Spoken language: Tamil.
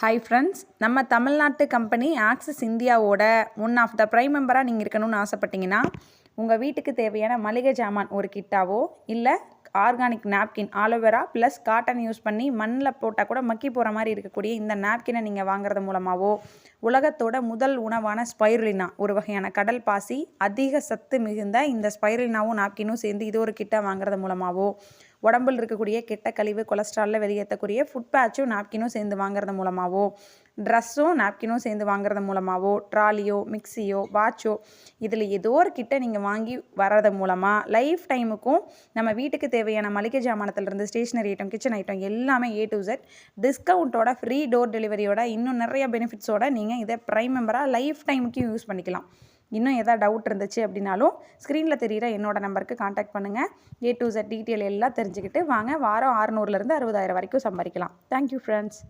ஹாய் ஃப்ரெண்ட்ஸ், நம்ம தமிழ்நாட்டு கம்பெனி ஆக்சிஸ் இந்தியாவோட ஒன் ஆஃப் த ப்ரைம் மெம்பராக நீங்கள் இருக்கணும்னு ஆசைப்பட்டீங்கன்னா, உங்கள் வீட்டுக்கு தேவையான மளிகை ஜாமான் ஒரு கிட்டாவோ இல்லை organic napkin aloe vera plus cotton use பண்ணி மண்ணில் போட்டால் கூட மக்கி போகிற மாதிரி இருக்கக்கூடிய இந்த நாப்கினை நீங்கள் வாங்குறது மூலமாகவோ, உலகத்தோட முதல் உணவான ஸ்பைருலினா ஒரு வகையான கடல் பாசி அதிக சத்து மிகுந்த இந்த ஸ்பைருலினாவும் நாப்கினும் சேர்ந்து இது ஒரு கிட்டை வாங்குறது மூலமாகவோ, உடம்பில் இருக்கக்கூடிய கெட்ட கழிவு கொலஸ்ட்ராலில் வெளியேற்றக்கூடிய ஃபுட் பேட்சும் நாப்கினும் சேர்ந்து வாங்குறது மூலமாகவோ, ட்ரெஸ்ஸும் நாப்கினும் சேர்ந்து வாங்குறது மூலமாகவோ, ட்ராலியோ மிக்சியோ வாட்சோ இதில் ஏதோ ஒரு கிட்ட நீங்கள் வாங்கி வர்றது மூலமாக லைஃப் டைமுக்கும் நம்ம வீட்டுக்கு தேவையான மளிகை ஜாமானத்திலிருந்து ஸ்டேஷ்னரி ஐட்டம் கிச்சன் ஐட்டம் எல்லாமே A to Z டிஸ்கவுண்ட்டோட ஃப்ரீ டோர் டெலிவரியோட இன்னும் நிறைய பெனிஃபிட்ஸோட நீங்கள் இதை ப்ரைம் மெம்பராக லைஃப் டைமுக்கும் யூஸ் பண்ணிக்கலாம். இன்னும் எதாவது டவுட் இருந்துச்சு அப்படின்னாலும் ஸ்க்ரீனில் தெரிகிற என்னோட நம்பருக்கு காண்டாக்ட் பண்ணுங்கள். A to Z டீட்டெயில் எல்லாம் தெரிஞ்சுக்கிட்டு வாங்க வாரம் 600லேருந்து 60,000 வரைக்கும் சம்பாதிக்கலாம். Thank you friends.